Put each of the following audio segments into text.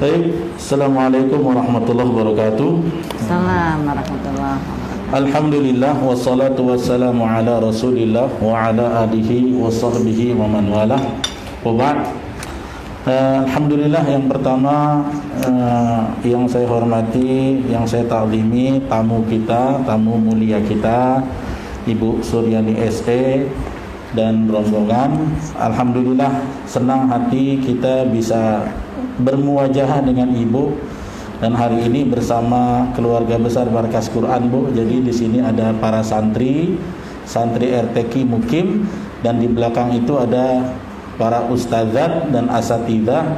Baik, Assalamualaikum warahmatullahi wabarakatuh. Assalamualaikum warahmatullahi wabarakatuh. Alhamdulillah wassalatu wassalamu ala Rasulillah wa ala alihi wa sahbihi wa man walah. Wa ba'd. Alhamdulillah, yang pertama yang saya hormati, yang saya ta'zimi tamu kita, tamu mulia kita, Ibu Suryani SE dan rombongan. Alhamdulillah, senang hati kita bisa bermuwajahah dengan Ibu, dan hari ini bersama keluarga besar Markas Quran, Bu. Jadi di sini ada para santri RTQ Mukim, dan di belakang itu ada para ustadzat dan asatidzah,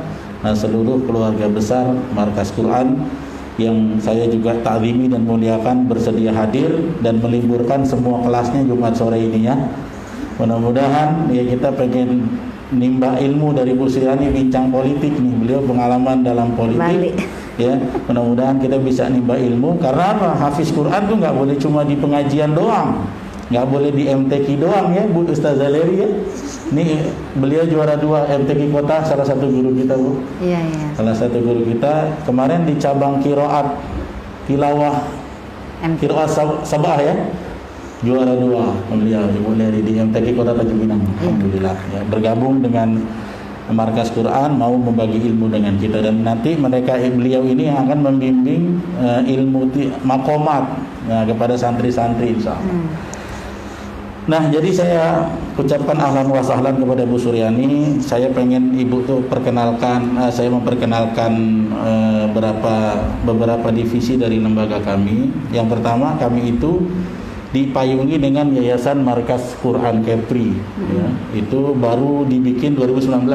seluruh keluarga besar Markas Quran yang saya juga ta'zimi dan muliakan bersedia hadir dan meliburkan semua kelasnya Jumat sore ini ya. Mudah-mudahan ya, kita pengen nimba ilmu dari Bu Suryani, bincang politik nih, beliau pengalaman dalam politik. Ya, mudah-mudahan kita bisa nimba ilmu, karena apa? Hafiz Quran tuh nggak boleh cuma di pengajian doang, nggak boleh di MTQ doang ya, Bu Ustazah Leri ya. Ini beliau juara 2 MTQ Kota, salah satu guru kita, Bu. Iya. Salah satu guru kita kemarin di cabang qiraat tilawah qiraat sabah ya. Juara 2 beliau, Ibu Leri di MTQ Kota Tanjung Pinang. Alhamdulillah ya, bergabung dengan Markas Quran, mau membagi ilmu dengan kita, dan nanti beliau ini yang akan membimbing ilmu makomat kepada santri-santri insyaallah. Nah, jadi saya ucapkan ahlan wa sahlan kepada Bu Suryani. Saya pengen Ibu tuh saya memperkenalkan beberapa divisi dari lembaga kami. Yang pertama, kami itu dipayungi dengan Yayasan Markas Quran Kepri ya. Itu baru dibikin 2019.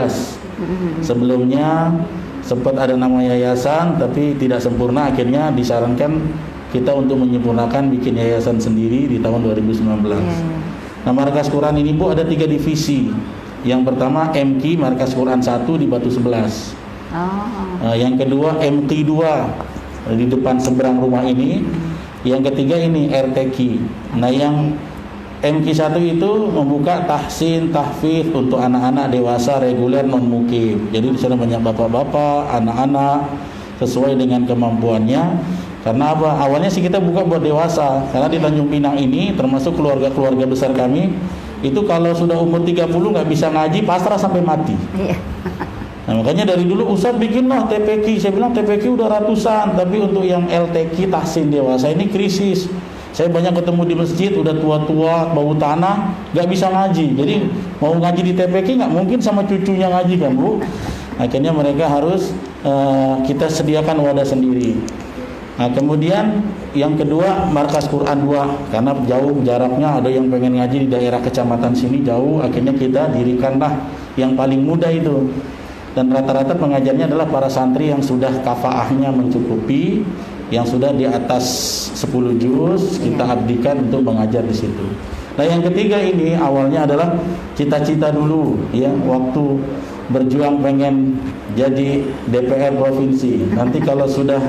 Sebelumnya sempat ada nama yayasan tapi tidak sempurna, akhirnya disarankan kita untuk menyempurnakan bikin yayasan sendiri di tahun 2019. Nah, Markas Quran ini, Bu, ada 3 divisi. Yang pertama MQ Markas Quran 1 di Batu 11. Yang kedua MQ 2 di depan seberang rumah ini. Yang ketiga ini RTQ. Nah, yang MQ1 itu membuka tahsin, tahfiz untuk anak-anak dewasa reguler non-mukim. Jadi di sana banyak bapak-bapak, anak-anak sesuai dengan kemampuannya. Karena apa? Awalnya sih kita buka buat dewasa. Karena di Tanjung Pinang ini termasuk keluarga-keluarga besar kami, itu kalau sudah umur 30 nggak bisa ngaji, pasrah sampai mati. Nah, makanya dari dulu Ustaz bikinlah TPQ. Saya bilang TPQ udah ratusan, tapi untuk yang LTQ tahsin dewasa ini krisis. Saya banyak ketemu di masjid udah tua-tua, bau tanah, nggak bisa ngaji. Jadi mau ngaji di TPQ nggak mungkin sama cucunya ngaji kan, Bu. Akhirnya mereka harus kita sediakan wadah sendiri. Nah, kemudian yang kedua Markas Quran 2, karena jauh jaraknya, ada yang pengen ngaji di daerah kecamatan sini jauh, akhirnya kita dirikanlah yang paling mudah itu. Dan rata-rata pengajarnya adalah para santri yang sudah kafaahnya mencukupi, yang sudah di atas 10 juz, kita abdikan untuk mengajar di situ. Nah, yang ketiga ini awalnya adalah cita-cita dulu ya, waktu berjuang pengen jadi DPR provinsi. Nanti kalau sudah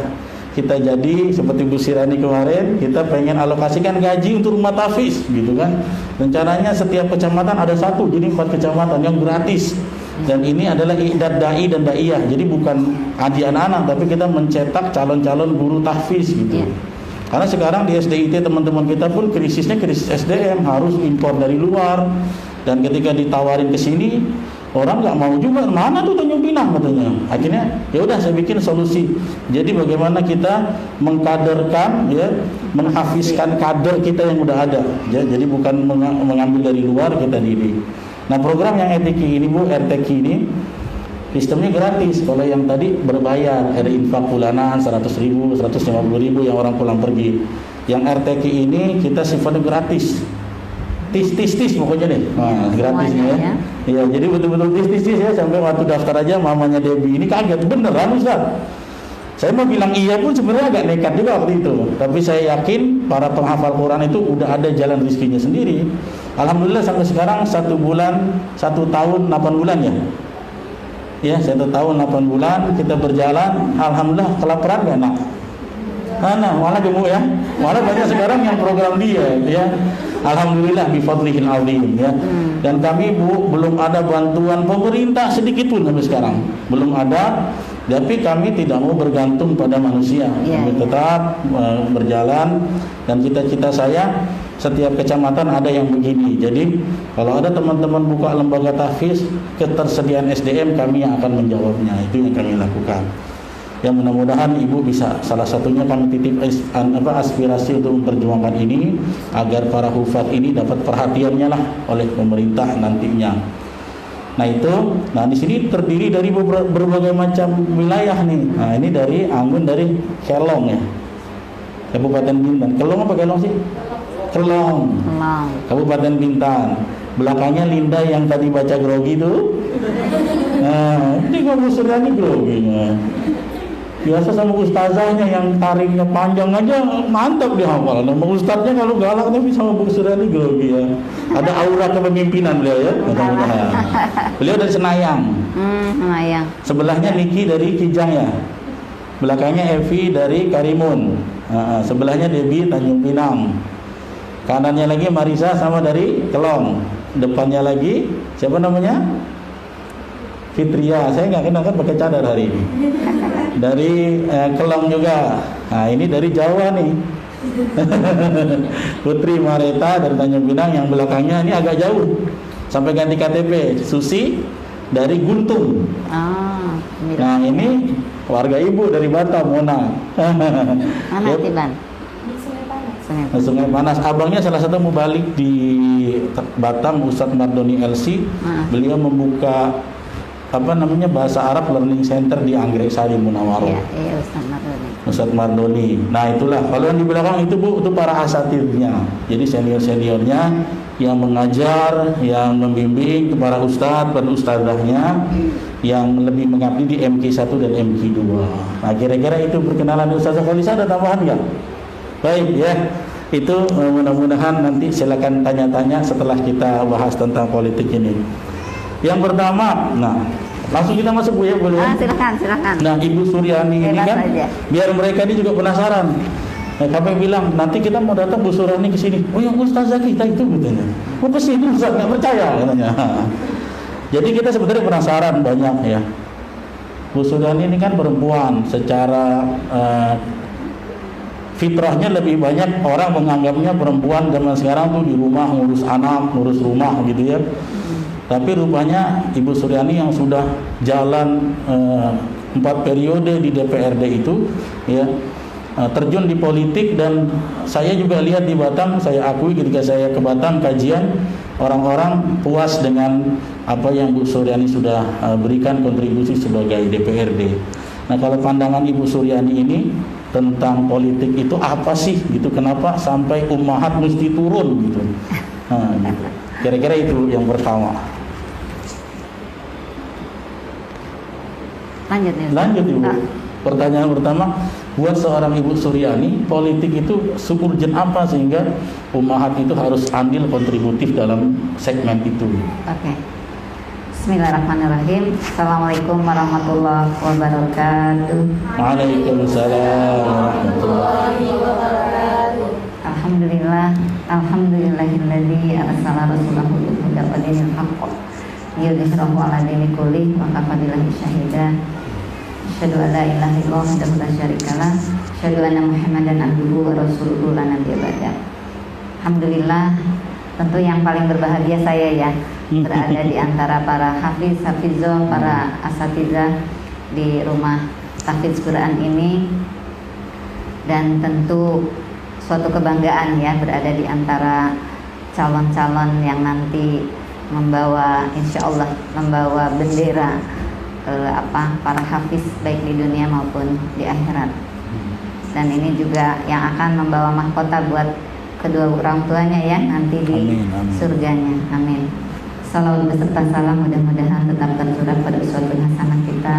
kita jadi seperti Bu Suryani kemarin, kita pengen alokasikan gaji untuk rumah tahfiz gitu kan. Rencananya setiap kecamatan ada 1, jadi 4 kecamatan yang gratis. Dan ini adalah i'dad dai dan daiyah. Jadi bukan ngaji anak-anak, tapi kita mencetak calon-calon guru tahfiz gitu. Karena sekarang di SDIT teman-teman kita pun krisisnya krisis SDM, harus impor dari luar. Dan ketika ditawarin ke sini, orang nggak mau juga. Mana tuh Tanjung Pinang katanya. Akhirnya ya udah, saya bikin solusi. Jadi bagaimana kita mengkaderkan ya, menghafizkan kader kita yang udah ada. Ya, jadi bukan mengambil dari luar, kita diri. Nah, program yang RTQ ini, Bu, RTQ ini sistemnya gratis. Kalau yang tadi berbayar, ada infak bulanan 100.000, 150.000 yang orang pulang pergi. Yang RTQ ini kita sifatnya gratis. Tis pokoknya deh. Nah, gratis ya. Iya, jadi betul-betul tis ya, sampai waktu daftar aja mamanya Debbie ini kaget, beneran Ustaz. Saya mau bilang iya pun sebenarnya agak nekat juga waktu itu. Tapi saya yakin para penghafal Quran itu udah ada jalan rezekinya sendiri. Alhamdulillah sampai sekarang 1 tahun 8 bulan ya. Ya, 1 tahun 8 bulan kita berjalan. Alhamdulillah, kelaparan gak nak? Nah, malah gemuk ya. Malah banyak sekarang yang program dia ya. Alhamdulillah bifadlihil azim ya. Dan kami, Bu, belum ada bantuan pemerintah sedikit pun sampai sekarang. Belum ada. Tapi kami tidak mau bergantung pada manusia. Kami tetap berjalan, dan cita-cita saya setiap kecamatan ada yang begini. Jadi kalau ada teman-teman buka lembaga tahfiz, ketersediaan SDM kami yang akan menjawabnya. Itu yang kami lakukan. Yang mudah-mudahan Ibu bisa, salah satunya kami titip aspirasi untuk memperjuangkan ini agar para hufaz ini dapat perhatiannya lah oleh pemerintah nantinya. Nah di sini terdiri dari berbagai macam wilayah nih. Nah ini dari Anggun, dari Kelong ya, Kabupaten Bintan. Kelong apa Kelong sih? Kelong. Kabupaten Bintan. Belakangnya Linda yang tadi baca grogi itu. Nah ini kamu sudah nih groginya. Biasa sama ustazahnya yang tariknya panjang aja mantap dia hafal. Nama ustaznya kalau galak tapi sama Bu Surani grogi ya. Ada aura kepemimpinan beliau ya. Mudah-mudahan. Beliau dari Senayang. Senayang. Sebelahnya Niki dari Kijang ya. Belakangnya Evi dari Karimun. Sebelahnya Debbie Tanjung Pinang. Kanannya lagi Marisa sama dari Kelong. Depannya lagi siapa namanya? Fitria. Saya nggak kenal kan pakai cadar hari ini. Dari Kelong juga. Nah ini dari Jawa nih. Putri Mareta dari Tanjung Pinang, yang belakangnya ini agak jauh sampai ganti KTP. Susi dari Guntung. Nah ini warga ibu dari Batam, Mona. Mana Tiban? Sungai Panas. Abangnya salah satu mau balik di Batam, Ustadz Mardoni LC. Beliau membuka bahasa Arab Learning Center di Anggrek Sari Munawaroh. Iya, Ustadz Mardoni. Nah itulah, kalau yang di belakang itu Bu, itu para asatirnya. Jadi senior-seniornya yang mengajar, yang membimbing para ustadz dan ustadzahnya yang lebih mengabdi di MK1 dan MK2. Nah kira-kira itu perkenalan Ustazah Khalisa. Ada tambahan nggak? Baik ya, itu mudah-mudahan nanti silakan tanya-tanya setelah kita bahas tentang politik ini. Yang pertama, nah langsung kita masuk Bu ya, boleh? Silakan. Nah Ibu Suryani ini kan, biar mereka ini juga penasaran. Nah, kami bilang nanti kita mau datang Bu Suryani ke sini. Oh yang ustazah kita itu katanya. Oh ke sini Ustaz, nggak percaya katanya. Jadi kita sebenarnya penasaran banyak ya. Bu Suryani ini kan perempuan, secara fitrahnya lebih banyak orang menganggapnya perempuan zaman sekarang tuh di rumah ngurus anak, ngurus rumah gitu ya. Tapi rupanya Ibu Suryani yang sudah jalan 4 periode di DPRD itu ya, terjun di politik, dan saya juga lihat di Batam, saya akui ketika saya ke Batam kajian, orang-orang puas dengan apa yang Bu Suryani sudah berikan kontribusi sebagai DPRD. Nah kalau pandangan Ibu Suryani ini tentang politik itu apa sih gitu, kenapa sampai ummahat mesti turun gitu. Nah, gitu. Kira-kira itu yang pertama. Lanjut Ibu. Pertanyaan pertama, buat seorang Ibu Suryani, politik itu seurgent apa sehingga ummahat itu harus andil kontributif dalam segmen itu? Oke. Bismillahirrahmanirrahim. Assalamualaikum warahmatullahi wabarakatuh. Waalaikumsalam warahmatullahi wabarakatuh. Alhamdulillahilladzi arsala rasulahu bil huda wa dinil haqq liyudhhirahu 'ala dini kulli wa kafa billahi shahida. Asyhadu an la ilaha illallah wahdahu la syarikalah, asyhadu anna Muhammadan abduhu wa rasuluhu la nabiyya ba'da. Alhamdulillah, tentu yang paling berbahagia saya ya, berada di antara para hafizoh, para asatizah di rumah tahfiz Quran ini, dan tentu suatu kebanggaan ya berada di antara calon-calon yang nanti membawa, insya Allah membawa bendera para hafiz baik di dunia maupun di akhirat. Dan ini juga yang akan membawa mahkota buat kedua orang tuanya ya nanti di surganya. Amin. Salawat beserta salam mudah-mudahan tetap tercurah pada suatu hasanah kita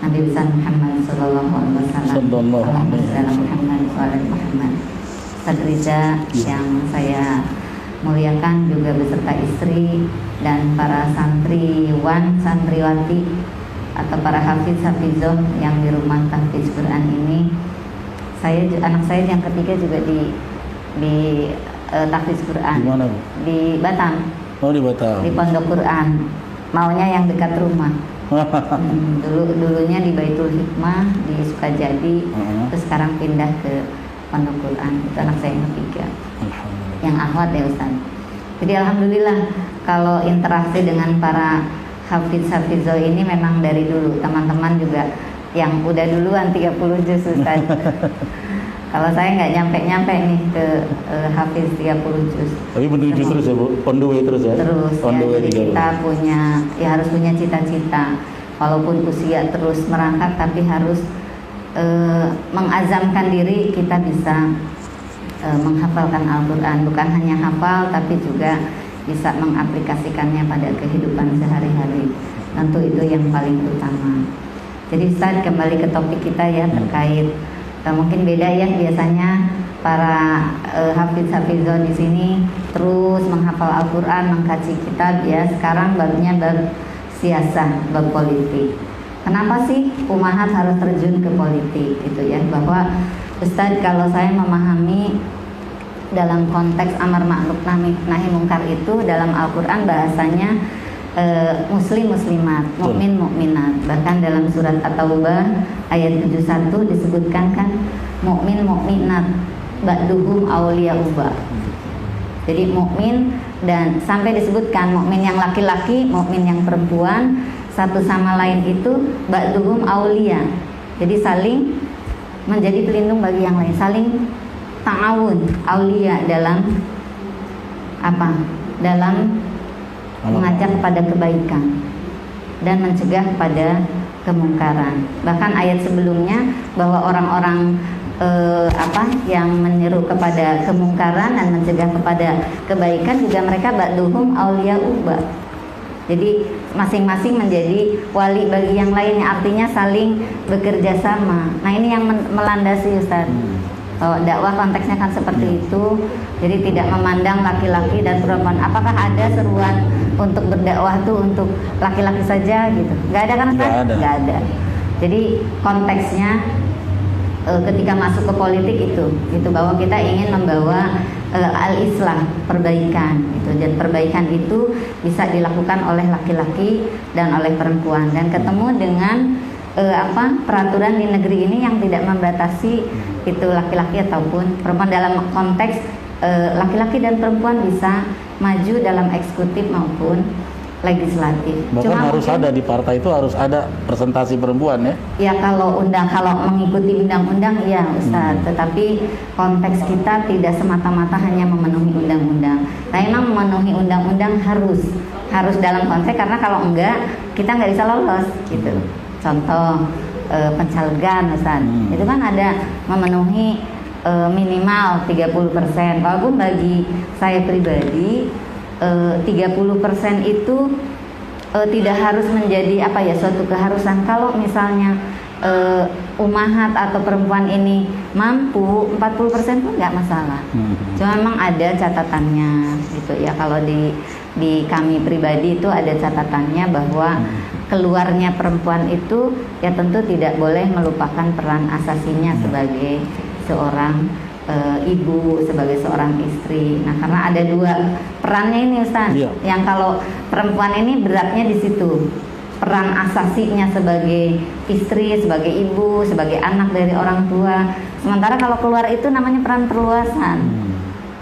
Nabi besar Muhammad sallallahu alaihi wasallam. Muhammad. Sadriza yang saya muliakan juga beserta istri dan para santriwan, santriwati atau para hafizoh yang di rumah tahfiz Quran ini. Anak saya yang ketiga juga di tahfiz Quran. Di mana? Di Batam. Oh di Batam. Di Pondok Quran. Maunya yang dekat rumah. Dulunya di Baitul Hikmah di Sukajadi, terus sekarang pindah ke Pondok Quran. Itu anak saya yang ketiga, yang akhwat ya Ustaz. Jadi alhamdulillah kalau interaksi dengan para hafiz-hafizah ini memang dari dulu. Teman-teman juga yang udah duluan 30 juz Ustaz. Kalau saya nggak nyampe nih ke hafiz 30 juz. Tapi menuju terus ya Bu, on the way terus ya? Terus on the ya, way jadi 30. kita harus punya cita-cita. Walaupun usia terus merangkak, tapi harus mengazamkan diri kita bisa menghafalkan Al-Quran. Bukan hanya hafal, tapi juga bisa mengaplikasikannya pada kehidupan sehari-hari. Tentu itu yang paling utama. Jadi Ustaz, kembali ke topik kita ya, terkait mungkin beda ya, biasanya para hafiz-hafizah di sini terus menghafal Al-Quran, mengkaji kitab ya. Sekarang barunya bersiasah, berpolitik. Kenapa sih umahat harus terjun ke politik gitu ya? Bahwa Ustadz, kalau saya memahami dalam konteks amar ma'ruf nahi mungkar itu dalam Al-Quran bahasanya muslim muslimat, mukmin mukminat. Bahkan dalam surat At-Taubah ayat 71 disebutkan kan mukmin mukminat ba'duhum awliya'u ba'd. Jadi mukmin, dan sampai disebutkan mukmin yang laki-laki, mukmin yang perempuan satu sama lain itu ba'duhum awliya. Jadi saling menjadi pelindung bagi yang lain, saling ta'awun, awliya dalam apa? Dalam mengajak kepada kebaikan dan mencegah kepada kemungkaran. Bahkan ayat sebelumnya bahwa orang-orang yang menyeru kepada kemungkaran dan mencegah kepada kebaikan juga mereka ba'duhum awliya'u ba'd. Jadi masing-masing menjadi wali bagi yang lainnya, artinya saling bekerja sama. Nah ini yang melandasi Ustaz. Dakwah konteksnya kan seperti itu. Jadi tidak memandang laki-laki dan perempuan. Apakah ada seruan untuk berdakwah tuh untuk laki-laki saja gitu? Gak ada kan Ustaz? Gak ada. Jadi konteksnya ketika masuk ke politik itu bahwa kita ingin membawa al-islah, perbaikan gitu. Dan perbaikan itu bisa dilakukan oleh laki-laki dan oleh perempuan, dan ketemu dengan peraturan di negeri ini yang tidak membatasi itu laki-laki ataupun perempuan, dalam konteks laki-laki dan perempuan bisa maju dalam eksekutif maupun legislatif. Bahkan harus ada di partai itu harus ada presentasi perempuan ya? Ya kalau mengikuti undang-undang ya Ustaz, tetapi konteks kita tidak semata-mata hanya memenuhi undang-undang. Nah memang memenuhi undang-undang harus dalam konteks, karena kalau enggak kita nggak bisa lolos gitu. Contoh pencalegan Ustaz, itu kan ada memenuhi minimal 30%. Walaupun bagi saya pribadi 30% itu tidak harus menjadi suatu keharusan. Kalau misalnya umahat atau perempuan ini mampu 40% pun nggak masalah. Cuma memang ada catatannya gitu ya. Kalau di kami pribadi itu ada catatannya bahwa keluarnya perempuan itu ya tentu tidak boleh melupakan peran asasinya sebagai seorang ibu, sebagai seorang istri. Nah, karena ada dua perannya ini Ustaz. Yang kalau perempuan ini beratnya di situ. Peran asasinya sebagai istri, sebagai ibu, sebagai anak dari orang tua. Sementara kalau keluar itu namanya peran perluasan.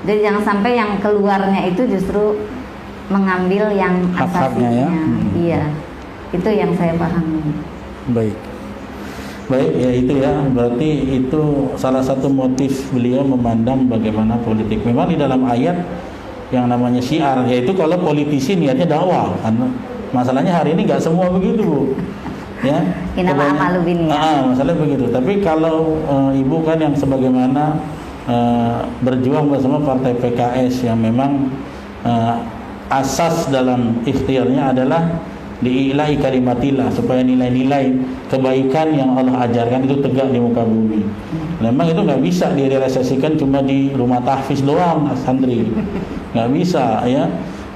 Jadi jangan sampai yang keluarnya itu justru mengambil yang asasinya. Ya? Iya. Itu yang saya pahami. Baik ya, itu ya, berarti itu salah satu motif beliau memandang bagaimana politik. Memang di dalam ayat yang namanya syiar, yaitu kalau politisi niatnya dakwah, karena masalahnya hari ini nggak semua begitu Bu. Ya, masalahnya begitu. Tapi kalau ibu kan yang sebagaimana berjuang bersama partai PKS yang memang asas dalam ikhtiarnya adalah diilahi kalimatillah, supaya nilai-nilai kebaikan yang Allah ajarkan itu tegak di muka bumi. Memang itu nggak bisa direalisasikan cuma di rumah tahfiz doang santri, nggak bisa ya,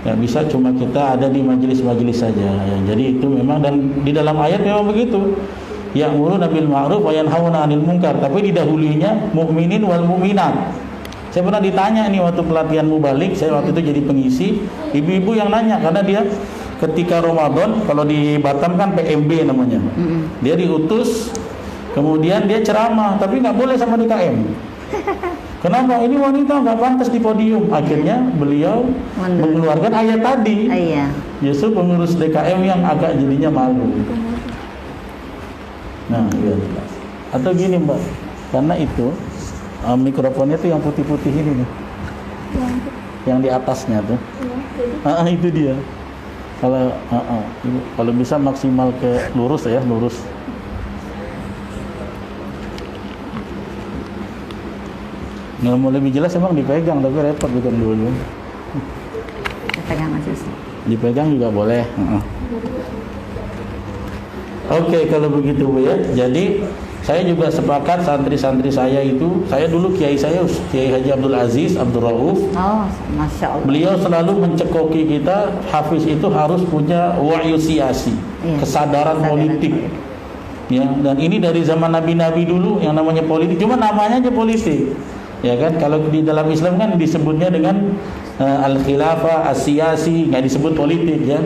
nggak bisa cuma kita ada di majelis-majelis saja ya. Jadi itu memang, dan di dalam ayat memang begitu, ya'muruna bil ma'ruf wa yanhauna 'anil munkar, tapi didahulunya mukminin wal mukminat. Saya pernah ditanya nih waktu pelatihan mubalik, saya waktu itu jadi pengisi, ibu-ibu yang nanya karena dia ketika Ramadan, kalau di Batam kan PMB namanya. Dia diutus, kemudian dia ceramah, tapi nggak boleh sama DKM. Kenapa? Ini wanita nggak pantas di podium. Akhirnya beliau mengeluarkan ayat tadi. Iya. Justru pengurus DKM yang agak jadinya malu. Nah, iya. Atau gini Mbak, karena itu mikrofonnya tuh yang putih-putih ini nih, yang di atasnya tuh. Itu dia. Kalau bisa maksimal ke lurus ya, lurus. Nggak mau lebih jelas emang dipegang, tapi repot bukan dulu. Pegang aja sih. Dipegang juga boleh. Oke, kalau begitu Bu ya. Jadi saya juga sepakat santri-santri saya itu, saya dulu kiai saya Kiai Haji Abdul Aziz Abdul Rauf. Oh, Masya Allah. Beliau selalu mencekoki kita, hafiz itu harus punya wa'yu siyasi, kesadaran politik. Ya, dan ini dari zaman nabi-nabi dulu yang namanya politik, cuma namanya aja politik. Ya kan, kalau di dalam Islam kan disebutnya dengan al-khilafah, as-siyasi, nggak disebut politik ya.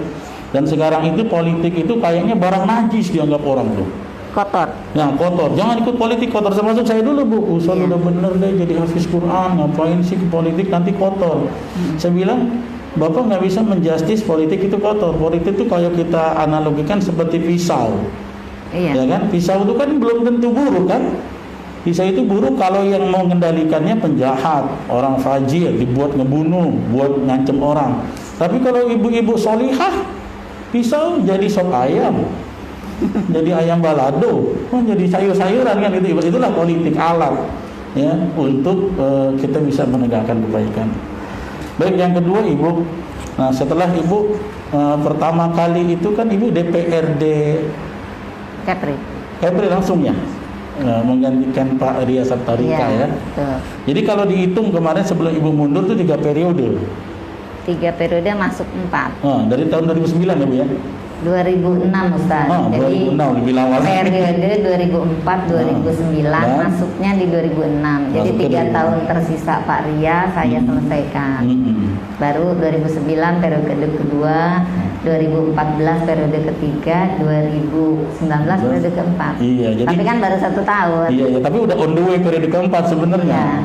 Dan sekarang itu politik itu kayaknya barang najis dianggap orang tuh. Kotor. Nah, kotor. Jangan ikut politik kotor, termasuk saya dulu Bu. Ustaz udah bener deh jadi hafiz Quran, ngapain sih ke politik nanti kotor. Saya bilang, Bapak nggak bisa menjustis politik itu kotor. Politik itu kalau kita analogikan seperti pisau. Iya. Ya kan? Pisau itu kan belum tentu buruk kan? Pisau itu buruk kalau yang mau mengendalikannya penjahat, orang fajir, dibuat ngebunuh, buat ngancem orang. Tapi kalau ibu-ibu solihah, pisau jadi sop ayam, jadi ayam balado, jadi sayur-sayuran kan itu. Itulah politik alat ya untuk kita bisa menegakkan kebaikan. Baik, yang kedua Ibu. Nah, setelah Ibu pertama kali itu kan Ibu DPRD Kepri langsung ya. Menggantikan Pak Riasat Tarika ya. Betul. Jadi kalau dihitung kemarin sebelum Ibu mundur itu 3 periode. 3 periode masuk 4. Dari tahun 2009 ya Bu ya? 2006 Ustaz. Jadi 2006 lebih lama. periode 2004-2009 masuknya di 2006. Jadi 3 tahun tersisa Pak Ria saya selesaikan. Baru 2009 periode kedua, 2014 periode ketiga, 2019 periode keempat. Iya, jadi tapi kan baru 1 tahun. Iya, tapi udah on the way periode keempat sebenarnya.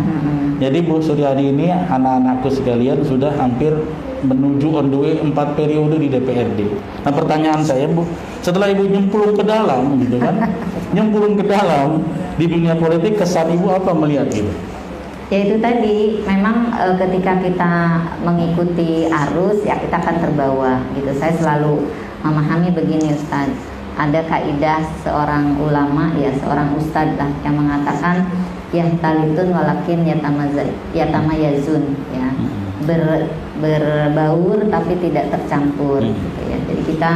Jadi Bu Suryani ini anak-anakku sekalian sudah hampir menuju on the way 4 periode di DPRD. Nah, pertanyaan saya Bu, setelah Ibu nyemplung ke dalam gitu kan, nyemplung ke dalam di dunia politik, kesan Ibu apa melihat itu? Ya itu tadi, memang ketika kita mengikuti arus ya kita akan terbawa gitu. Saya selalu memahami begini Ustaz, ada kaidah seorang ulama ya, seorang ustadz lah yang mengatakan yahtalitun walakin yatamayazun ya, berbaur tapi tidak tercampur gitu ya. Jadi kita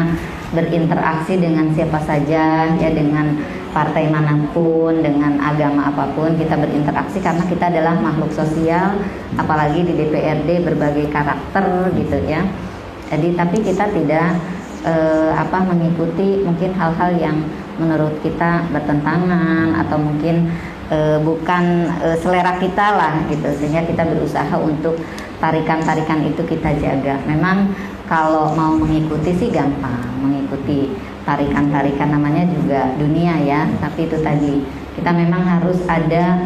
berinteraksi dengan siapa saja ya, dengan partai manapun, dengan agama apapun kita berinteraksi karena kita adalah makhluk sosial, apalagi di DPRD berbagai karakter gitu ya. Jadi tapi kita tidak mengikuti mungkin hal-hal yang menurut kita bertentangan atau mungkin bukan selera kita lah gitu, sehingga kita berusaha untuk tarikan-tarikan itu kita jaga. Memang kalau mau mengikuti sih gampang, mengikuti tarikan-tarikan namanya juga dunia ya, tapi itu tadi kita memang harus ada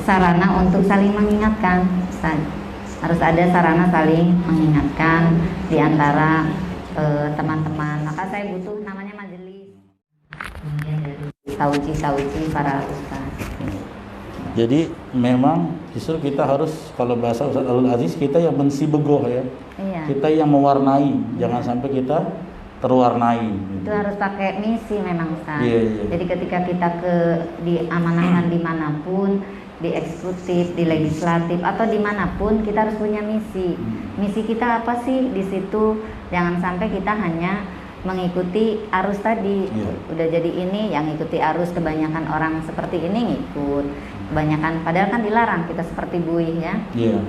sarana untuk saling mengingatkan, harus ada sarana saling mengingatkan di antara teman-teman. Maka saya butuh namanya majelis, kemudian dari sauci para ustaz. Jadi memang justru kita harus, kalau bahasa Ustaz Abdul Aziz, kita yang mensibegoh ya. Iya. Kita yang mewarnai, jangan sampai kita terwarnai. Itu harus pakai misi memang Ustaz. Iya. Jadi ketika kita diamanahkan dimanapun, di eksekutif, di legislatif atau dimanapun, kita harus punya misi. Misi kita apa sih di situ? Jangan sampai kita hanya mengikuti arus tadi. Udah jadi ini yang ikuti arus, kebanyakan orang seperti ini ngikut. Kebanyakan padahal kan dilarang kita seperti buih ya. Iya.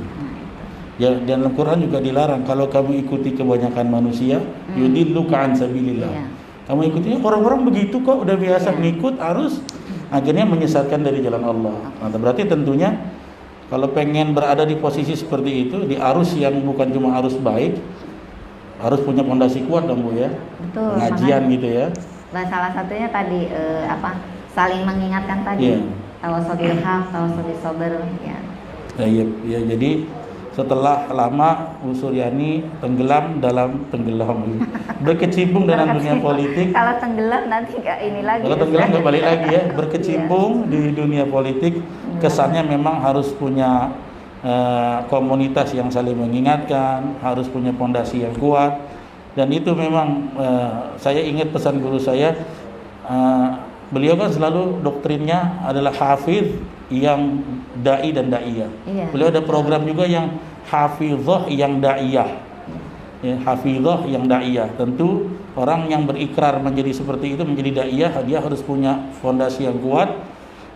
Ya, dan Al-Quran juga dilarang kalau kamu ikuti kebanyakan manusia, yudilluka an sabilillah. Iya. Kamu ikutinya orang-orang begitu kok, udah biasa ngikut arus, akhirnya menyesatkan dari jalan Allah. Nah, berarti tentunya kalau pengen berada di posisi seperti itu, di arus yang bukan cuma arus baik, harus punya fondasi kuat dong Bu ya. Betul. Pengajian gitu ya. Nah, salah satunya tadi saling mengingatkan tadi. Iya. Tawasul bil haq, tawasul bis sabr ya. Ya, jadi setelah lama Bu Suryani tenggelam berkecimpung dalam dunia politik. Kalau tenggelam nanti nggak ini lagi. Kalau tenggelam nggak balik lagi ya, berkecimpung di dunia politik. Kesannya memang harus punya komunitas yang saling mengingatkan, harus punya fondasi yang kuat. Dan itu memang saya ingat pesan guru saya, beliau kan selalu doktrinnya adalah hafiz yang dai dan daiyah. Iya. Beliau ada program juga yang hafizah yang daiyah. Ya, hafizah yang daiyah. Tentu orang yang berikrar menjadi seperti itu, menjadi daiyah, dia harus punya fondasi yang kuat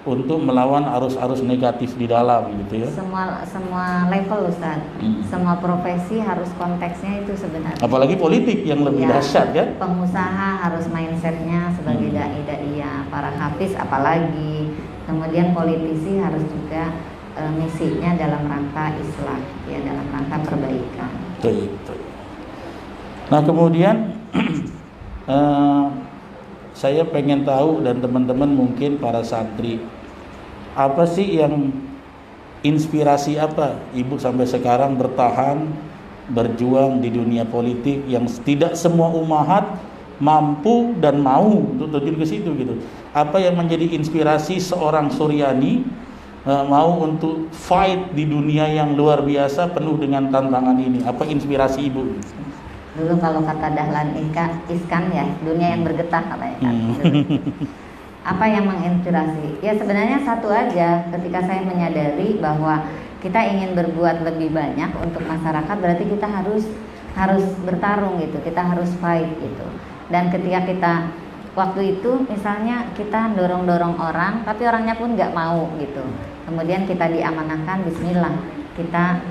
untuk melawan arus-arus negatif di dalam gitu ya. Semua level Ustaz. Semua profesi harus konteksnya itu sebenarnya. Apalagi politik yang lebih dahsyat kan. Pengusaha harus mindsetnya sebagai dai-daiyah, para hafiz apalagi. Kemudian politisi harus juga misinya dalam rangka islah ya, dalam rangka perbaikan. Betul. Nah, kemudian saya pengen tahu dan teman-teman mungkin para santri, apa sih yang inspirasi apa Ibu sampai sekarang bertahan berjuang di dunia politik yang tidak semua umahat mampu dan mau untuk terjun ke situ gitu. Apa yang menjadi inspirasi seorang Suryani mau untuk fight di dunia yang luar biasa penuh dengan tantangan ini? Apa inspirasi Ibu? Dulu kalau kata Dahlan Iskan ya, dunia yang bergetah katanya kan. Apa yang menginspirasi? Ya sebenarnya satu aja, ketika saya menyadari bahwa kita ingin berbuat lebih banyak untuk masyarakat, berarti kita harus bertarung gitu, kita harus fight gitu. Dan ketika kita waktu itu misalnya kita dorong orang, tapi orangnya pun nggak mau gitu. Kemudian kita diamanahkan, Bismillah, kita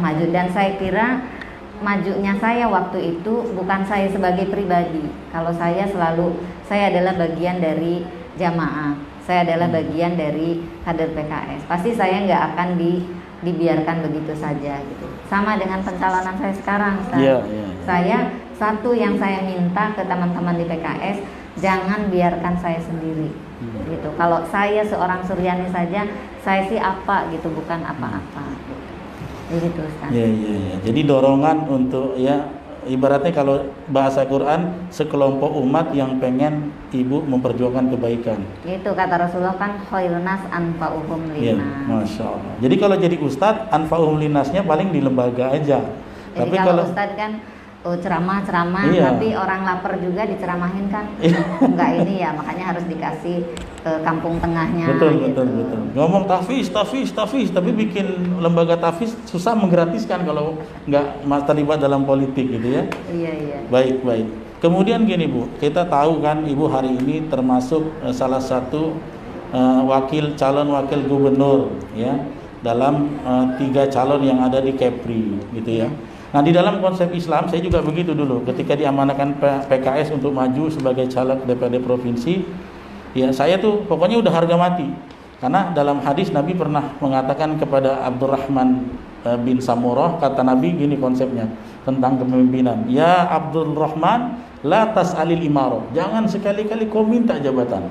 maju. Dan saya kira majunya saya waktu itu bukan saya sebagai pribadi. Kalau saya adalah bagian dari jamaah, saya adalah bagian dari kader PKS. Pasti saya nggak akan dibiarkan begitu saja gitu. Sama dengan pencalonan saya sekarang. Saya satu yang saya minta ke teman-teman di PKS, jangan biarkan saya sendiri gitu. Kalau saya seorang Suryani saja, saya sih apa gitu, bukan apa-apa. Begitu Ustaz. Ya. Jadi dorongan untuk ya ibaratnya kalau bahasa Quran sekelompok umat yang pengen Ibu memperjuangkan kebaikan. Itu kata Rasulullah kan khairun nas anfa'uhum linnas. Ya, Masya Allah. Jadi kalau jadi ustadz anfa'uhum linnasnya paling di lembaga aja. Jadi Tapi kalau ustadz kan ceramah, tapi orang lapar juga diceramahin kan enggak ini ya, makanya harus dikasih kampung tengahnya. Betul. Ngomong tahfiz, tapi bikin lembaga tahfiz susah menggratiskan kalau nggak terlibat dalam politik gitu ya. Iya. Baik. Kemudian gini Bu, kita tahu kan Ibu hari ini termasuk salah satu calon wakil gubernur ya dalam 3 calon yang ada di Kepri gitu ya. Nah di dalam konsep Islam saya juga begitu dulu ketika diamanahkan PKS untuk maju sebagai caleg DPRD provinsi, ya saya tuh pokoknya udah harga mati karena dalam hadis Nabi pernah mengatakan kepada Abdurrahman bin Samurah, kata Nabi gini konsepnya tentang kepemimpinan, ya Abdurrahman la tas'alil imarah, jangan sekali-kali kau minta jabatan.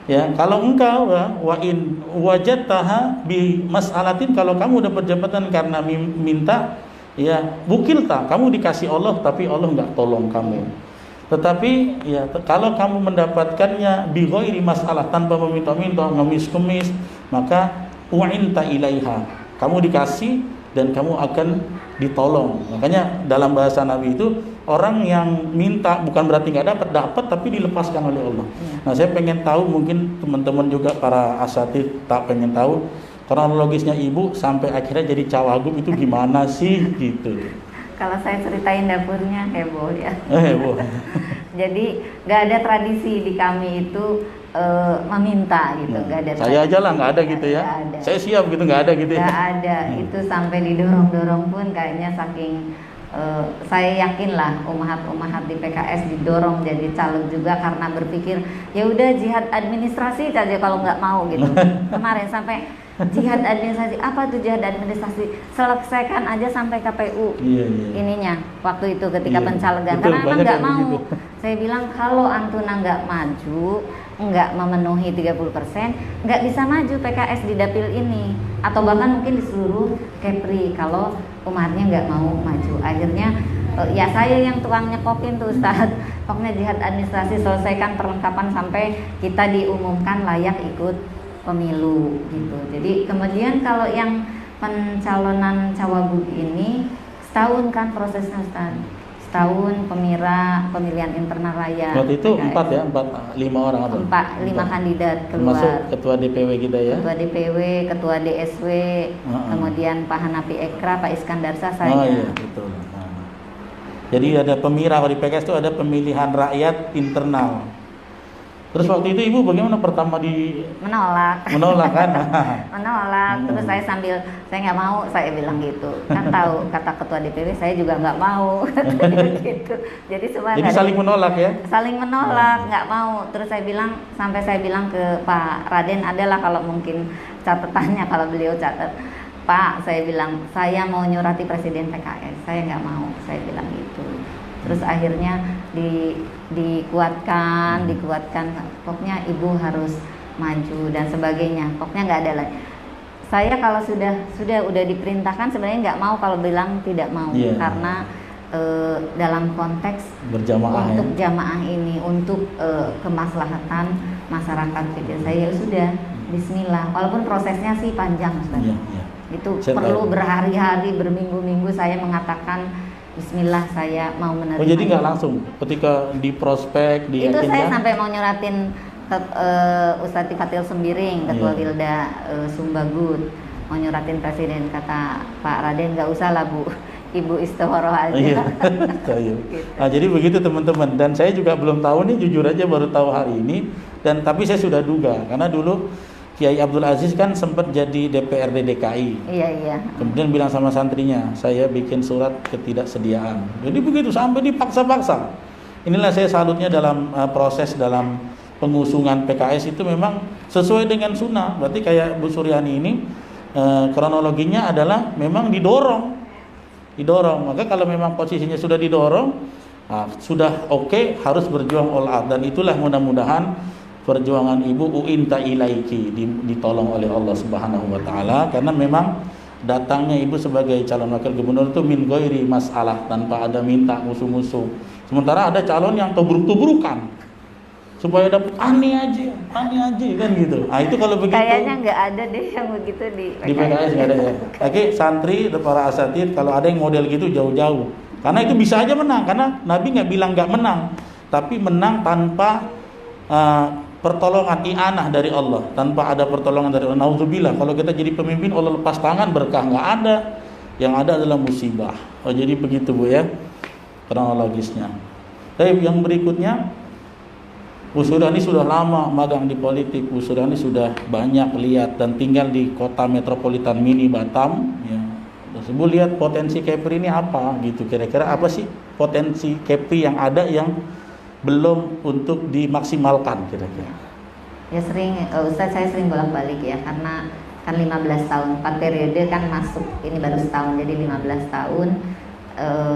Ya, kalau engkau wa in wajadtaha bi mas'alatin, kalau kamu dapat jabatan karena minta, ya bukilta, kamu dikasih Allah tapi Allah nggak tolong kamu. Tetapi ya kalau kamu mendapatkannya bi ghairi masalah, tanpa meminta-minta, ngemis-kemis, maka u'inta ilaiha, kamu dikasih dan kamu akan ditolong. Makanya dalam bahasa Nabi itu orang yang minta bukan berarti nggak dapat tapi dilepaskan oleh Allah. Nah saya pengen tahu, mungkin teman-teman juga para asatidz tak pengen tahu kronologisnya Ibu sampai akhirnya jadi cawagup itu gimana sih gitu. Kalau saya ceritain dapurnya heboh ya. Heboh. Jadi nggak ada tradisi di kami itu meminta gitu, nggak ada. Saya aja lah nggak ada gitu ya. Ada. Saya siap gitu nggak ada gitu ya. Nggak ada. Itu sampai didorong-dorong pun kayaknya saking saya yakin lah umahat di PKS didorong jadi caleg juga karena berpikir ya udah jihad administrasi saja kalau nggak mau gitu. Kemarin sampai Jihad administrasi, apa tuh jihad administrasi? Selesaikan aja sampai KPU. Iya. Ininya waktu itu ketika Iya, pencalegan, betul, karena emang banyak nggak yang mau. begitu. Saya bilang kalau Antuna nggak maju, nggak memenuhi 30%, nggak bisa maju PKS di dapil ini, atau bahkan mungkin di seluruh Kepri kalau umatnya nggak mau maju. Akhirnya ya saya yang tukang nyekopin tuh Ustadz. Pokoknya jihad administrasi, selesaikan perlengkapan sampai kita diumumkan layak ikut pemilu gitu. Jadi kemudian kalau yang pencalonan Cawagup ini setahun kan prosesnya Ustadz. Setahun pemilihan internal raya. Waktu itu PKS. 5 orang atau? 5 kandidat keluar. Termasuk ketua DPW kita ya. Ketua DPW, ketua DSW, kemudian Pak Hanafi Ekra, Pak Iskandar Shah, saya. Oh iya, betul. Jadi ada pemira di PKS itu ada pemilihan rakyat internal. Terus waktu itu Ibu bagaimana pertama menolak kan? menolak. Terus saya saya nggak mau, saya bilang gitu. Kan tahu kata ketua DPW saya juga nggak mau gitu. Jadi semua saling menolak ya? Saling menolak, nggak mau. Terus sampai saya bilang ke Pak Raden, adalah kalau mungkin catatannya kalau beliau catat, Pak, saya bilang saya mau nyurati Presiden PKS, saya nggak mau, saya bilang gitu. Terus akhirnya dikuatkan, pokoknya ibu harus maju dan sebagainya. Pokoknya nggak ada lagi. Saya kalau udah diperintahkan sebenarnya nggak mau kalau bilang tidak mau, karena dalam konteks berjamaah untuk jamaah ini, untuk kemaslahatan masyarakat gitu. Saya sudah Bismillah, walaupun prosesnya sih panjang Ustaz. Itu perlu berhari-hari, berminggu-minggu saya mengatakan Bismillah saya mau menerima. Oh jadi nggak langsung ketika di prospek di itu saya sampai mau nyuratin Ustadz Fatil Sembiring, Ketua Wilda Sumbagut, mau nyuratin Presiden, kata Pak Raden nggak usah lah Bu, Ibu istihoroh aja. Gitu. Nah jadi begitu teman-teman, dan saya juga belum tahu nih, jujur aja baru tahu hari ini, dan tapi saya sudah duga karena dulu Kiai Abdul Aziz kan sempat jadi DPRD DKI. Iya. Kemudian bilang sama santrinya, saya bikin surat ketidaksediaan. Jadi begitu sampai dipaksa-paksa. Inilah saya salutnya dalam proses dalam pengusungan PKS itu memang sesuai dengan sunnah. Berarti kayak Bu Suryani ini kronologinya adalah memang didorong. Maka kalau memang posisinya sudah didorong, sudah oke, harus berjuang all out, dan itulah mudah-mudahan perjuangan ibu uinta ilaiki ditolong oleh Allah Subhanahu wa taala, karena memang datangnya ibu sebagai calon wakil gubernur itu min ghairi masalah, tanpa ada minta musuh-musuh. Sementara ada calon yang tubruk-tubrukan supaya dapat aneh aja kan gitu. Nah, itu kalau begitu kayaknya nggak ada deh yang begitu di PKS nggak ada ya. Oke, santri atau para asatid kalau ada yang model gitu jauh-jauh. Karena itu bisa aja menang, karena Nabi nggak bilang nggak menang, tapi menang tanpa pertolongan i'anah dari Allah, tanpa ada pertolongan dari Allah. Nauzubillah, kalau kita jadi pemimpin Allah lepas tangan, berkah nggak ada, yang ada adalah musibah. Oh jadi begitu Bu ya kronologisnya. Tapi yang berikutnya, Bu Suryani sudah lama magang di politik, Bu Suryani sudah banyak lihat dan tinggal di kota metropolitan mini Batam ya. Terus Ibu lihat potensi Kepri ini apa gitu, kira-kira apa sih potensi Kepri yang ada yang belum untuk dimaksimalkan kira-kira? Ya Ustaz, saya sering bolak-balik ya, karena kan 15 tahun, 4 periode kan masuk, ini baru setahun, jadi 15 tahun.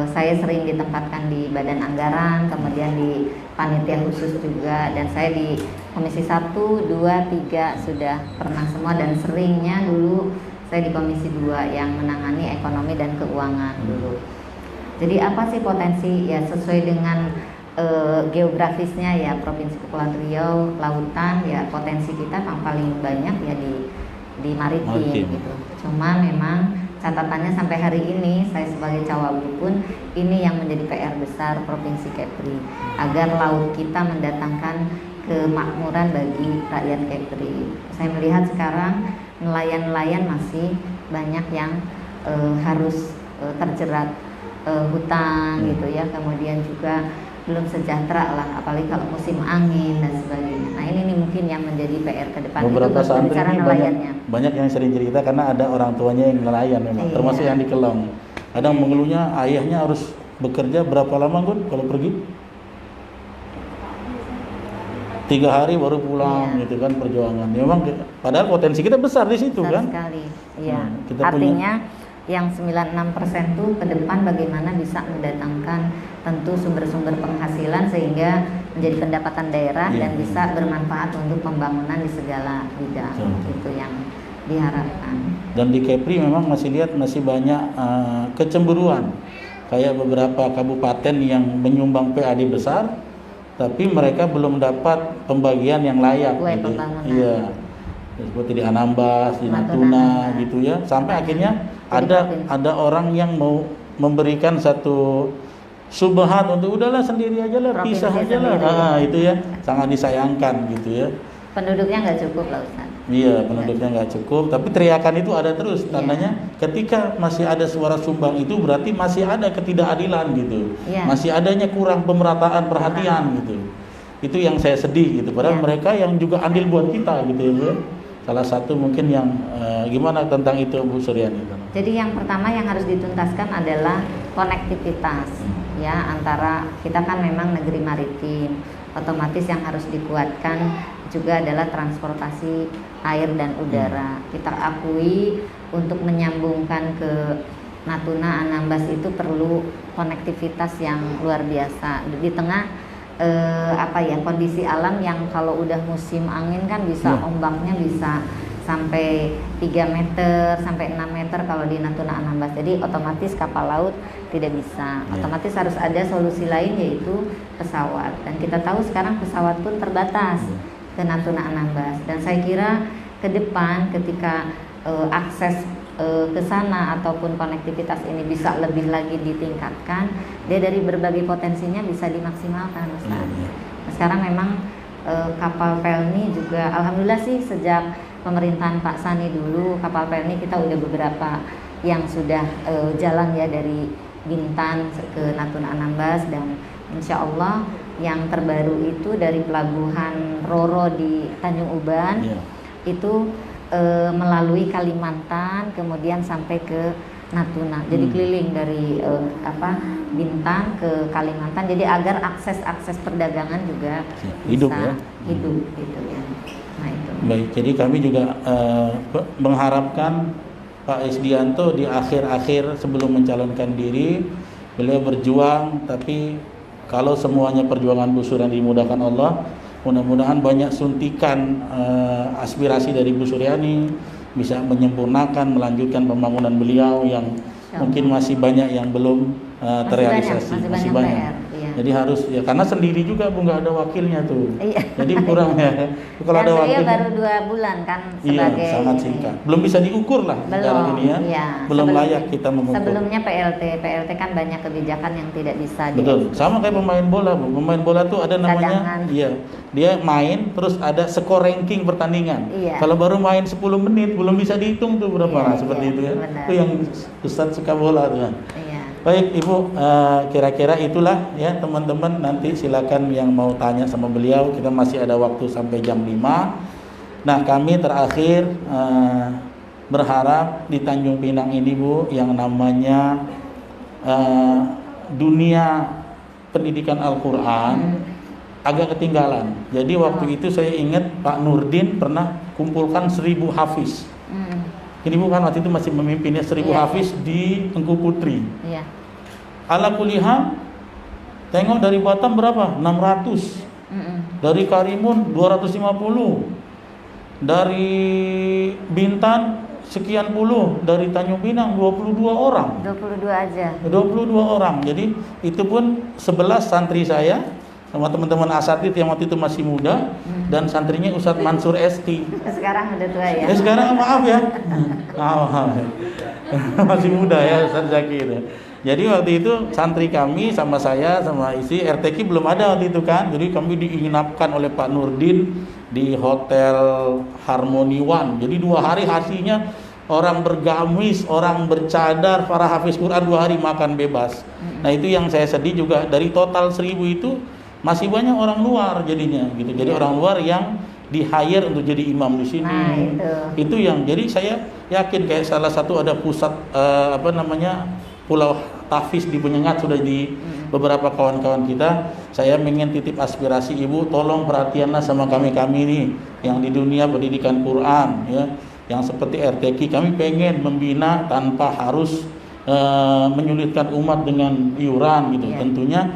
Saya sering ditempatkan di badan anggaran, kemudian di panitia khusus juga, dan saya di komisi 1, 2, 3 sudah pernah semua, dan seringnya dulu saya di komisi 2 yang menangani ekonomi dan keuangan dulu. Jadi apa sih potensi? Ya sesuai dengan geografisnya ya, Provinsi Kepulauan Riau, lautan ya, potensi kita yang paling banyak ya di maritim gitu. Cuma memang catatannya sampai hari ini saya sebagai Cawagup pun ini yang menjadi PR besar Provinsi Kepri, agar laut kita mendatangkan kemakmuran bagi rakyat Kepri. Saya melihat sekarang nelayan-nelayan masih banyak yang harus terjerat hutang gitu ya, kemudian juga belum sejahtera lah, apalagi kalau musim angin dan sebagainya. Nah ini nih mungkin yang menjadi PR ke depan. Beberapa santri ini nelayannya banyak yang sering cerita karena ada orang tuanya yang nelayan memang, termasuk yang di Kelong. Kadang mengeluhnya ayahnya harus bekerja berapa lama Gun kalau pergi? 3 hari baru pulang gitu kan perjuangan. Memang padahal potensi kita besar di situ besar kan. sekali. Iya. Kita Artinya yang 96% itu ke depan bagaimana bisa mendatangkan tentu sumber-sumber penghasilan sehingga menjadi pendapatan daerah dan bisa bermanfaat untuk pembangunan di segala bidang. Itu yang diharapkan. Dan di Kepri memang masih banyak kecemburuan. Kayak beberapa kabupaten yang menyumbang PAD besar, tapi mereka belum dapat pembagian yang layak. Gitu. Iya, seperti di Anambas, di Natuna, gitu ya. Sampai akhirnya ada orang yang mau memberikan satu subhat untuk udahlah sendiri aja lah, pisah aja lah. Itu ya sangat disayangkan gitu ya. Penduduknya nggak cukup lah Ustaz. Iya, penduduknya nggak cukup, tapi teriakan itu ada terus. Tandanya ketika masih ada suara sumbang itu berarti masih ada ketidakadilan gitu. Masih adanya kurang pemerataan perhatian gitu. Itu yang saya sedih gitu. Padahal mereka yang juga andil buat kita gitu ya. Salah satu mungkin yang gimana tentang itu Bu Suryani? Jadi yang pertama yang harus dituntaskan adalah konektivitas ya, antara kita kan memang negeri maritim, otomatis yang harus dikuatkan juga adalah transportasi air dan udara. Kita akui untuk menyambungkan ke Natuna, Anambas itu perlu konektivitas yang luar biasa di tengah kondisi alam yang kalau udah musim angin kan bisa ombaknya bisa sampai 3 meter sampai 6 meter kalau di Natuna, Anambas. Jadi otomatis kapal laut tidak bisa. Otomatis harus ada solusi lain yaitu pesawat. Dan kita tahu sekarang pesawat pun terbatas ke Natuna, Anambas. Dan saya kira ke depan ketika akses ke sana ataupun konektivitas ini bisa lebih lagi ditingkatkan, dia dari berbagai potensinya bisa dimaksimalkan, Ustaz. Sekarang memang kapal pelni juga alhamdulillah sih sejak pemerintahan Pak Sani dulu kapal pelni kita udah beberapa yang sudah jalan ya dari Bintan ke Natuna, Anambas, dan insya Allah yang terbaru itu dari pelabuhan Roro di Tanjung Uban itu melalui Kalimantan kemudian sampai ke Natuna. Jadi keliling dari Bintan ke Kalimantan. Jadi agar akses perdagangan juga hidup bisa ya. Hidup gitu ya. Nah itu. Baik, jadi kami juga mengharapkan Pak Isdianto di akhir-akhir sebelum mencalonkan diri, beliau berjuang, tapi kalau semuanya perjuangan Bu Suryani dimudahkan Allah, mudah-mudahan banyak suntikan aspirasi dari Bu Suryani bisa menyempurnakan, melanjutkan pembangunan beliau yang mungkin masih banyak yang belum terrealisasi, masih banyak. PR, iya. Jadi harus ya karena sendiri juga Bu nggak ada wakilnya tuh. Iya. Jadi kurang ya. Kalau ada wakilnya baru 2 bulan kan sebagai sangat singkat. Belum bisa diukur lah sekarang ini ya. Iya. Belum layak kita mengukur. Sebelumnya PLT kan banyak kebijakan yang tidak bisa Betul. Sama kayak pemain bola, Bu. Pemain bola tuh ada namanya dia main terus ada skor ranking pertandingan. Iya. Kalau baru main 10 menit belum bisa dihitung tuh berapa seperti itu ya. Benar. Itu yang Ustaz suka bola tuh kan. Iya. Baik Ibu, kira-kira itulah ya teman-teman, nanti silakan yang mau tanya sama beliau, kita masih ada waktu sampai jam 5. Nah kami terakhir berharap di Tanjung Pinang ini Bu, yang namanya dunia pendidikan Al-Quran agak ketinggalan. Jadi waktu itu saya ingat Pak Nurdin pernah kumpulkan 1000 hafiz. Ini bukan waktu itu masih memimpinnya 1000 hafiz di Tengku Putri. Iya. Ala kuliah, tengok dari Batam berapa? 600. Dari Karimun 250. Dari Bintan sekian puluh. Dari Tanjung Pinang 22 orang. 22 aja. 22 orang. Jadi itu pun 11 santri saya sama teman-teman asatid yang waktu itu masih muda, dan santrinya Ustadz Mansur Esti. Sekarang udah tua ya. Sekarang maaf ya. Masih muda ya Ustadz Zakir. Jadi waktu itu santri kami sama saya sama isi RTQ belum ada waktu itu kan. Jadi kami diinapkan oleh Pak Nurdin di Hotel Harmony One. Jadi 2 hari hasilnya orang bergamis, orang bercadar, para hafiz Quran 2 hari makan bebas. Nah itu yang saya sedih juga, dari total 1000 itu masih banyak orang luar jadinya gitu. Jadi orang luar yang di-hire untuk jadi imam di sini. Nah, itu yang jadi saya yakin kayak salah satu ada pusat Pulau tahfiz di Penyengat, sudah di beberapa kawan-kawan kita. Saya ingin titip aspirasi Ibu, tolong perhatianlah sama kami nih yang di dunia pendidikan Quran ya, yang seperti RTQ. Kami pengen membina tanpa harus menyulitkan umat dengan iuran gitu. Tentunya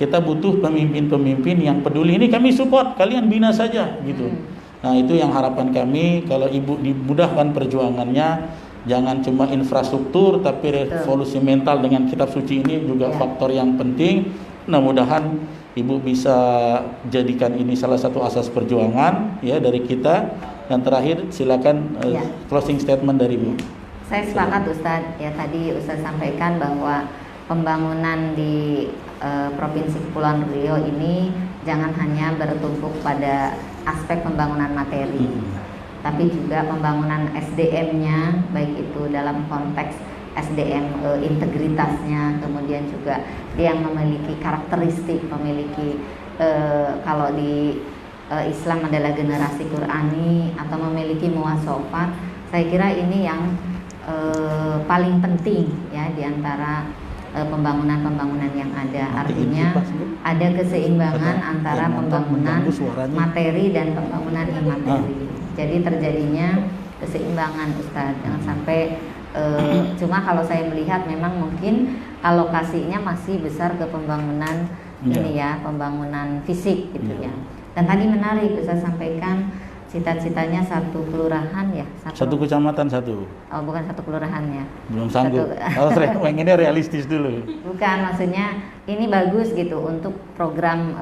kita butuh pemimpin-pemimpin yang peduli. Ini kami support, kalian bina saja gitu. Nah, itu yang harapan kami, kalau Ibu dimudahkan perjuangannya. Jangan cuma infrastruktur, tapi revolusi mental dengan kitab suci ini juga faktor yang penting. Mudah-mudahan Ibu bisa jadikan ini salah satu asas perjuangan ya dari kita. Dan terakhir silakan closing statement dari Ibu. Saya sepakat Ustadz, ya tadi Ustadz sampaikan bahwa pembangunan di Provinsi Kepulauan Riau ini jangan hanya bertumpuk pada aspek pembangunan materi, tapi juga pembangunan SDM-nya, baik itu dalam konteks SDM integritasnya, kemudian juga dia yang memiliki karakteristik, memiliki kalau di Islam adalah generasi Qurani atau memiliki muasofat. Saya kira ini yang paling penting ya di antara pembangunan-pembangunan yang ada. Artinya ada keseimbangan antara pembangunan materi dan pembangunan imateri. Jadi terjadinya keseimbangan Ustadz. Jangan sampai cuma kalau saya melihat memang mungkin alokasinya masih besar ke pembangunan ini ya, pembangunan fisik gitu ya. Dan tadi menarik Ustadz sampaikan cita-citanya satu kelurahan ya, satu kecamatan satu. Oh, bukan satu kelurahan ya. Belum sanggup. Kalau saya pengennya realistis dulu. Bukan, maksudnya ini bagus gitu untuk program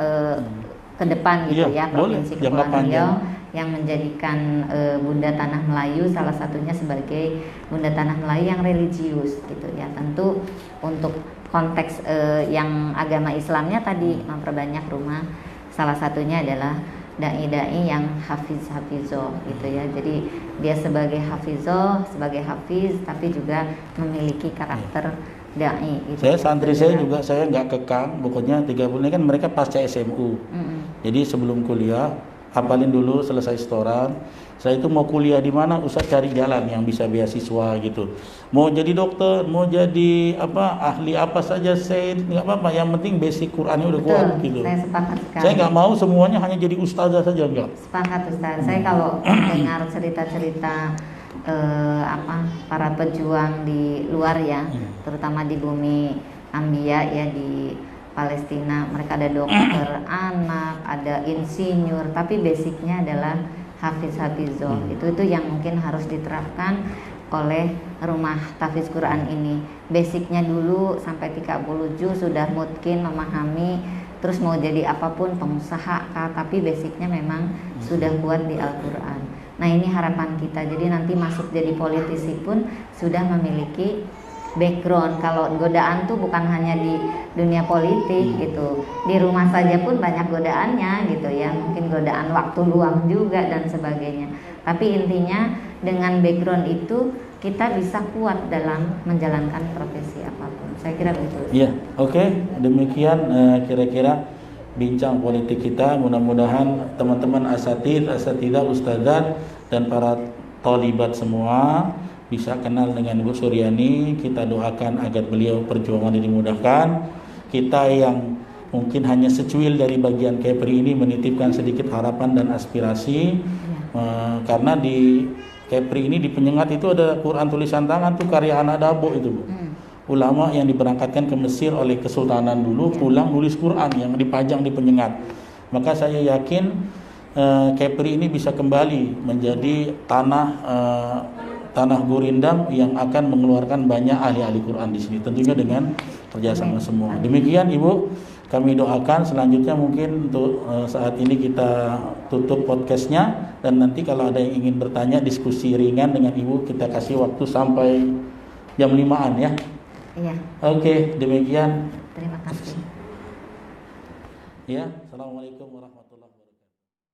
ke depan gitu ya, Provinsi Kepulauan Riau yang menjadikan Bunda Tanah Melayu salah satunya sebagai Bunda Tanah Melayu yang religius gitu ya. Tentu untuk konteks yang agama Islamnya tadi memperbanyak rumah, salah satunya adalah dai-dai yang hafizo gitu ya. Jadi dia sebagai hafizo, sebagai hafiz, tapi juga memiliki karakter dai gitu. Saya santri saya juga, saya nggak kekang, pokoknya 30 ini kan mereka pasca SMU. Jadi sebelum kuliah hafalin dulu, selesai setoran. Saya itu mau kuliah di mana, Ustaz cari jalan yang bisa beasiswa gitu. Mau jadi dokter, mau jadi ahli apa saja, saya nggak apa-apa. Yang penting basic Qurannya udah kuat gitu. Saya sepakat sekali. Saya nggak mau semuanya hanya jadi ustazah saja, enggak. Sepakat Ustaz. Saya kalau dengar cerita-cerita para pejuang di luar ya, terutama di bumi Ambia ya, di Palestina, mereka ada dokter anak, ada insinyur, tapi basicnya adalah hafiz-hafizoh. Itu yang mungkin harus diterapkan oleh rumah tahfiz Quran ini. Basicnya dulu sampai 30 juz sudah mungkin memahami, terus mau jadi apapun pengusaha tapi basicnya memang sudah kuat di Al-Quran. Nah, ini harapan kita, jadi nanti masuk jadi politisi pun sudah memiliki background. Kalau godaan tuh bukan hanya di dunia politik gitu, di rumah saja pun banyak godaannya gitu ya, mungkin godaan waktu luang juga dan sebagainya. Tapi intinya dengan background itu kita bisa kuat dalam menjalankan profesi apapun. Saya kira begitu. Iya, oke. Demikian kira-kira bincang politik kita. Mudah-mudahan teman-teman asatidah, ustadzat dan para talibat semua bisa kenal dengan Ibu Suryani. Kita doakan agar beliau perjuangan ini dimudahkan. Kita yang mungkin hanya secuil dari bagian Kepri ini menitipkan sedikit harapan dan aspirasi karena di Kepri ini di Penyengat itu ada Quran tulisan tangan tuh karya anak Dabo itu Bu. Ulama yang diberangkatkan ke Mesir oleh Kesultanan dulu pulang nulis Quran yang dipajang di Penyengat. Maka saya yakin Kepri ini bisa kembali menjadi tanah gurindam yang akan mengeluarkan banyak ahli-ahli Quran di sini, tentunya dengan kerjasama semua. Demikian Ibu, kami doakan. Selanjutnya mungkin untuk saat ini kita tutup podcastnya, dan nanti kalau ada yang ingin bertanya diskusi ringan dengan Ibu, kita kasih waktu sampai jam 5-an ya. Iya. Oke, demikian. Terima kasih. Ya, assalamualaikum warahmatullahi wabarakatuh.